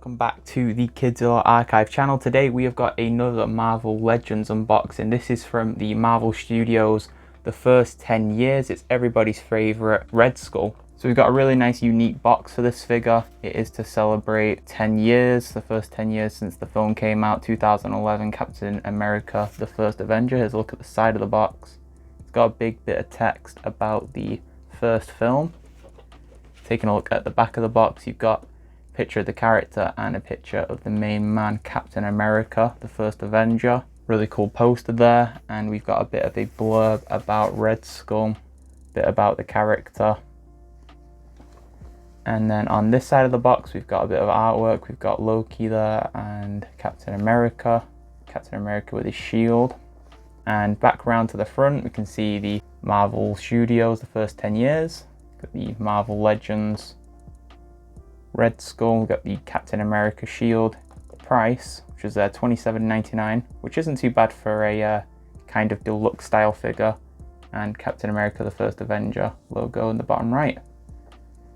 welcome back to the HYDRA Archive channel. Today we have got another Marvel Legends unboxing. This is from the Marvel Studios, the first 10 years. It's everybody's favorite Red Skull. So we've got a really nice unique box for this figure. It is to celebrate 10 years, the first 10 years since the film came out, 2011, Captain America, the First Avenger. Here's a look at the side of the box. It's got a big bit of text about the first film. Taking a look at the back of the box, you've got picture of the character and a picture of the main man, Captain America, the First Avenger. Really cool poster there, and we've got a bit of a blurb about Red Skull, a bit about the character. And then on this side of the box, we've got a bit of artwork. We've got Loki there and Captain America with his shield. And back around to the front, we can see the Marvel Studios, the first 10 years. Got the Marvel Legends Red Skull, we've got the Captain America shield. The price, which is $27.99, which isn't too bad for a kind of deluxe style figure. And Captain America, the First Avenger logo in the bottom right.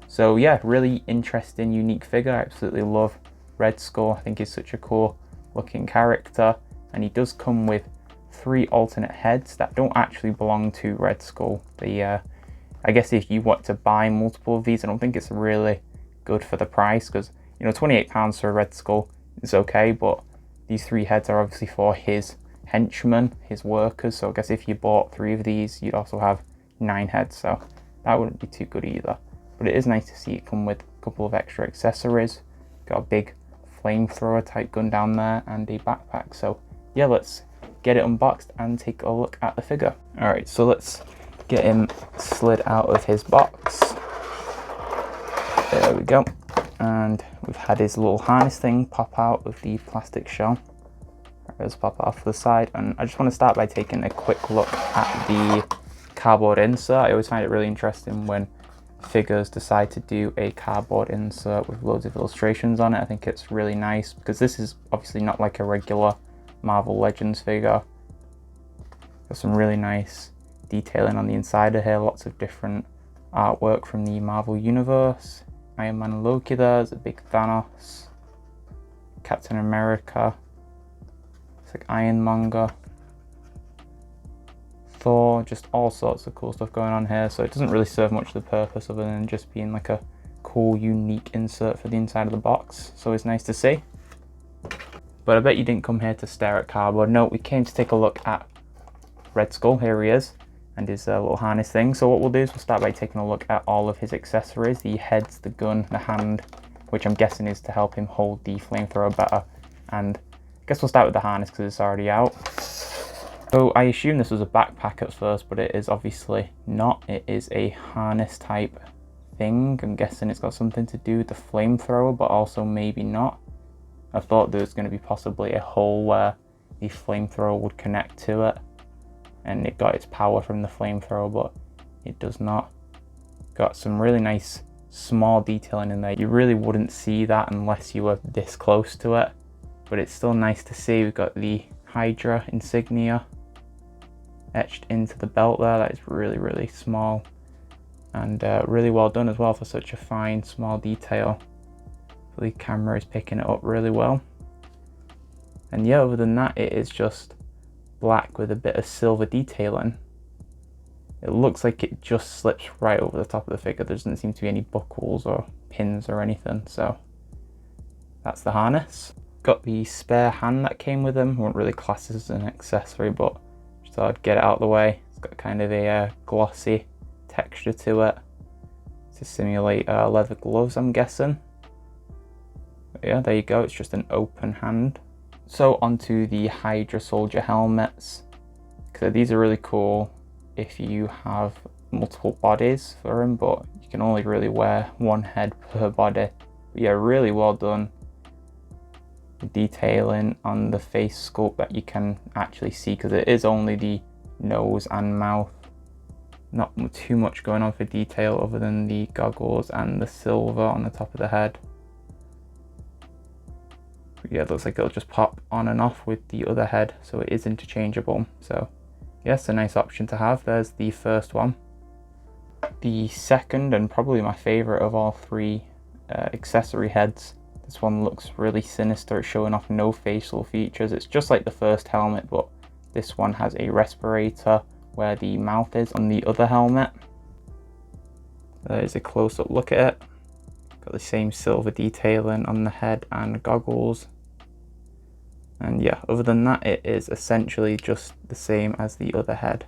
So yeah, really interesting, unique figure. I absolutely love Red Skull. I think he's such a cool looking character. And he does come with 3 alternate heads that don't actually belong to Red Skull. I guess if you want to buy multiple of these, I don't think it's really good for the price, because you know, £28 for a Red Skull is okay, but these 3 heads are obviously for his henchmen, his workers. So I guess if you bought 3 of these, you'd also have 9 heads, so that wouldn't be too good either. But it is nice to see it come with a couple of extra accessories. Got a big flamethrower type gun down there and a backpack. So yeah, let's get it unboxed and take a look at the figure. All right, so let's get him slid out of his box. There we go. And we've had his little harness thing pop out of the plastic shell. Let's pop it off to the side. And I just want to start by taking a quick look at the cardboard insert. I always find it really interesting when figures decide to do a cardboard insert with loads of illustrations on it. I think it's really nice because this is obviously not like a regular Marvel Legends figure. Got some really nice detailing on the inside of here, lots of different artwork from the Marvel Universe. Iron Man and Loki there's a big Thanos, Captain America, it's like Ironmonger, Thor, just all sorts of cool stuff going on here. So it doesn't really serve much of the purpose other than just being like a cool unique insert for the inside of the box. So it's nice to see. But I bet you didn't come here to stare at cardboard. No, we came to take a look at Red Skull. Here he is, and his little harness thing. So what we'll do is we'll start by taking a look at all of his accessories, the heads, the gun, the hand, which I'm guessing is to help him hold the flamethrower better. And I guess we'll start with the harness because it's already out. So I assume this was a backpack at first, but it is obviously not. It is a harness type thing. I'm guessing it's got something to do with the flamethrower, but also maybe not. I thought there was going to be possibly a hole where the flamethrower would connect to it and it got its power from the flamethrower, but it does not. Got some really nice small detailing in there. You really wouldn't see that unless you were this close to it, but it's still nice to see. We've got the HYDRA insignia etched into the belt there. That is really, really small and really well done as well for such a fine small detail. The camera is picking it up really well. And yeah, other than that, it is just black with a bit of silver detailing. It looks like it just slips right over the top of the figure. There doesn't seem to be any buckles or pins or anything. So that's the harness. Got the spare hand that came with him. I won't really class this as an accessory, but just thought I'd get it out of the way. It's got kind of a glossy texture to it to simulate leather gloves, I'm guessing. But yeah, there you go. It's just an open hand. So onto the HYDRA soldier helmets. So these are really cool if you have multiple bodies for them, but you can only really wear one head per body. But yeah, really well done. The detailing on the face sculpt that you can actually see, because it is only the nose and mouth. Not too much going on for detail other than the goggles and the silver on the top of the head. Yeah, it looks like it'll just pop on and off with the other head, so it is interchangeable. So yes, a nice option to have. There's the first one. The second, and probably my favorite of all 3 accessory heads, This one looks really sinister. It's showing off no facial features. It's just like the first helmet, but this one has a respirator where the mouth is on the other helmet. There's a close-up look at it. Got the same silver detailing on the head and goggles. And yeah, other than that, it is essentially just the same as the other head.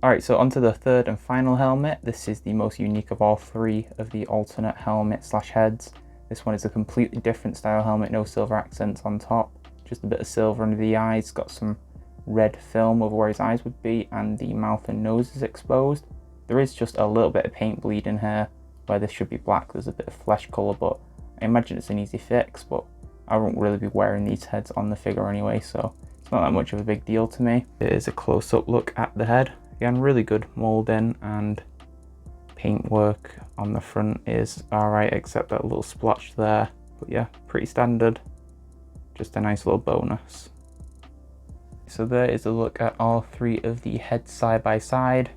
Alright, so onto the third and final helmet. This is the most unique of all three of the alternate helmet slash heads. This one is a completely different style helmet, no silver accents on top, just a bit of silver under the eyes, got some red film over where his eyes would be, and the mouth and nose is exposed. There is just a little bit of paint bleed in here, where this should be black. There's a bit of flesh colour, but I imagine it's an easy fix, but I won't really be wearing these heads on the figure anyway, so it's not that much of a big deal to me. It is a close-up look at the head. Again, really good moulding, and paintwork on the front is alright, except that little splotch there. But yeah, pretty standard. Just a nice little bonus. So there is a look at all three of the heads side by side.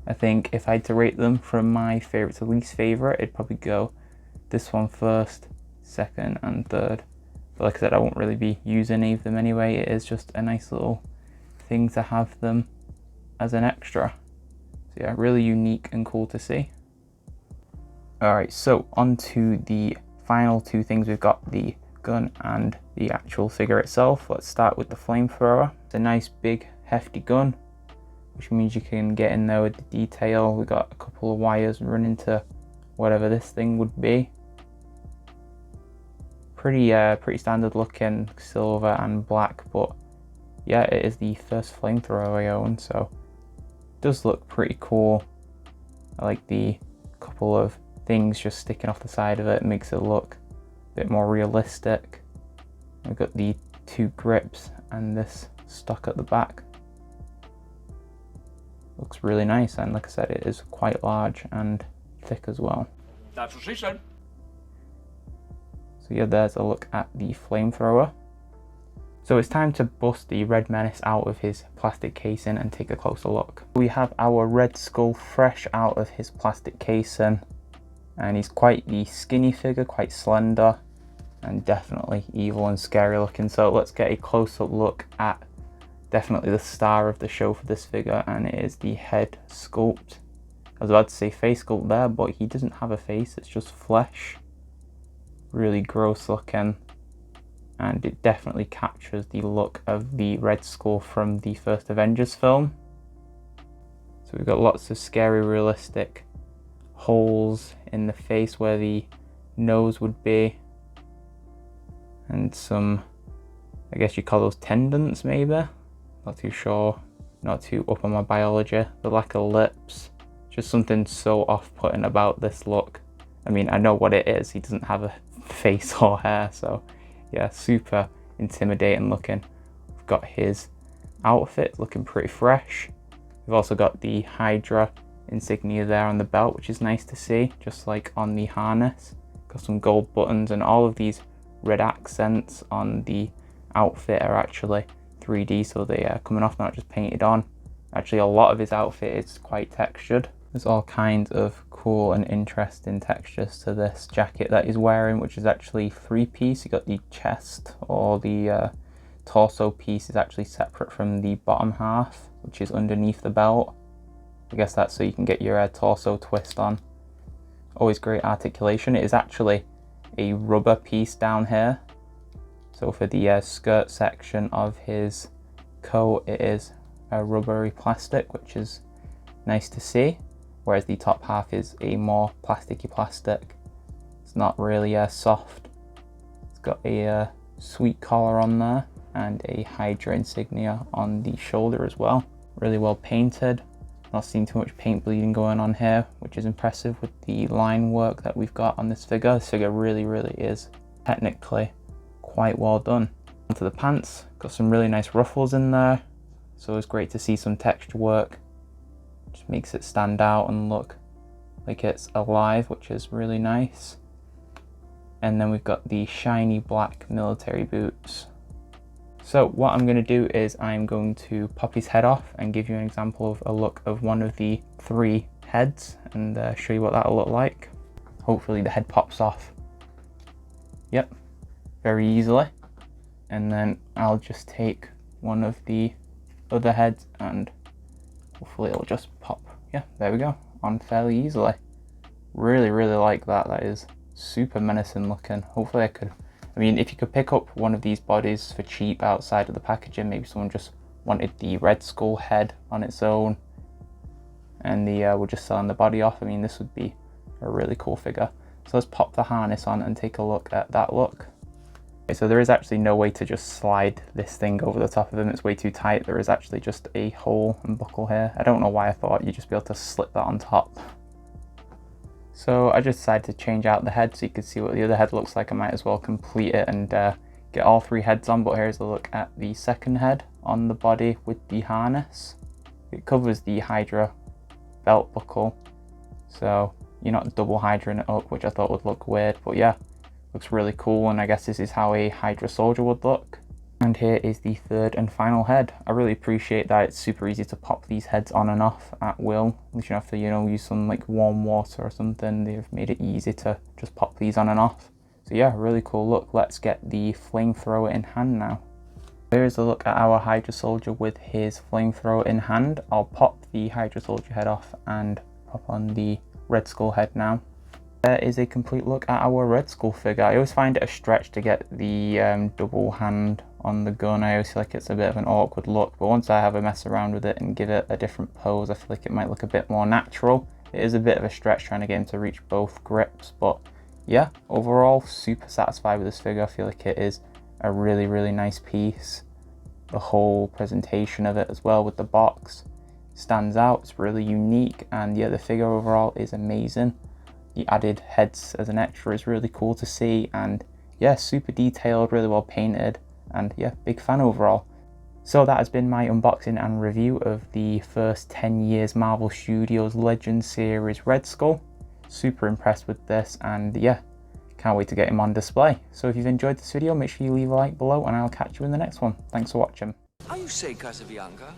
I think if I had to rate them from my favourite to least favourite, it'd probably go this one first, second and third. But like I said, I won't really be using any of them anyway. It is just a nice little thing to have them as an extra. So yeah, really unique and cool to see. Alright, so on to the final two things. We've got the gun and the actual figure itself. Let's start with the flamethrower. It's a nice big hefty gun, which means you can get in there with the detail. We've got a couple of wires running to whatever this thing would be. Pretty standard looking, silver and black, but yeah, it is the first flamethrower I own, so it does look pretty cool. I like the couple of things just sticking off the side of it. It makes it look a bit more realistic. We've got the two grips and this stock at the back. Looks really nice, and like I said, it is quite large and thick as well. That's what she said. So yeah, there's a look at the flamethrower. So it's time to bust the Red Menace out of his plastic casing and take a closer look. We have our Red Skull fresh out of his plastic casing, and he's quite the skinny figure, quite slender, and definitely evil and scary looking. So let's get a close-up look at definitely the star of the show for this figure, and it is the head sculpt. I was about to say face sculpt there, but he doesn't have a face, it's just flesh. Really gross looking, and it definitely captures the look of the Red Skull from the first Avengers film. So we've got lots of scary realistic holes in the face where the nose would be, and some, I guess you call those tendons maybe, not too sure, not too up on my biology. The lack of lips, just something so off-putting about this look. I mean, I know what it is, he doesn't have a face or hair, so yeah, super intimidating looking. We've got his outfit looking pretty fresh. We've also got the HYDRA insignia there on the belt, which is nice to see, just like on the harness. Got some gold buttons, and all of these red accents on the outfit are actually 3D, so they are coming off, not just painted on. Actually, a lot of his outfit is quite textured. There's all kinds of cool and interesting textures to this jacket that he's wearing, which is actually three-piece. You got the chest, or the torso piece is actually separate from the bottom half, which is underneath the belt. I guess that's so you can get your torso twist on. Always great articulation. It is actually a rubber piece down here. So for the skirt section of his coat, it is a rubbery plastic, which is nice to see. Whereas the top half is a more plasticky plastic. It's not really soft. It's got a sweet collar on there and a HYDRA insignia on the shoulder as well. Really well painted. Not seeing too much paint bleeding going on here, which is impressive with the line work that we've got on this figure. This figure really is technically quite well done. Onto the pants, got some really nice ruffles in there. So it's great to see some texture work. Just makes it stand out and look like it's alive, which is really nice. And then we've got the shiny black military boots. So what I'm going to do is I'm going to pop his head off and give you an example of a look of one of the three heads, and show you what that'll look like. Hopefully the head pops off Yep, very easily. And then I'll just take one of the other heads and hopefully it'll just pop. Yeah, there we go, on fairly easily. Really, really like that. That is super menacing looking. Hopefully I mean, if you could pick up one of these bodies for cheap outside of the packaging, maybe someone just wanted the Red Skull head on its own and we're just selling the body off. I mean, this would be a really cool figure. So let's pop the harness on and take a look at that look. So there is actually no way to just slide this thing over the top of him. It's way too tight. There is actually just a hole and buckle here. I don't know why I thought you'd just be able to slip that on top. So I just decided to change out the head so you could see what the other head looks like. I might as well complete it and get all three heads on. But here's a look at the second head on the body with the harness. It covers the HYDRA belt buckle. So you're not double HYDRAing it up, which I thought would look weird. But yeah, looks really cool, and I guess this is how a HYDRA soldier would look. And here is the third and final head. I really appreciate that it's super easy to pop these heads on and off at will. At least you don't have to, you know, use some like warm water or something. They've made it easy to just pop these on and off. So yeah, really cool look. Let's get the flamethrower in hand now. Here is a look at our HYDRA soldier with his flamethrower in hand. I'll pop the HYDRA soldier head off and pop on the Red Skull head now. There is a complete look at our Red Skull figure. I always find it a stretch to get the double hand on the gun. I always feel like it's a bit of an awkward look, but once I have a mess around with it and give it a different pose, I feel like it might look a bit more natural. It is a bit of a stretch trying to get him to reach both grips, but yeah, overall super satisfied with this figure. I feel like it is a really, really nice piece. The whole presentation of it as well with the box stands out. It's really unique, and yeah, the figure overall is amazing. The added heads as an extra is really cool to see, and yeah, super detailed, really well painted, and yeah, big fan overall. So that has been my unboxing and review of the first 10 years Marvel Studios Legends series Red Skull. Super impressed with this, and yeah, can't wait to get him on display. So if you've enjoyed this video, make sure you leave a like below, and I'll catch you in the next one. Thanks for watching. How you say Casabianca?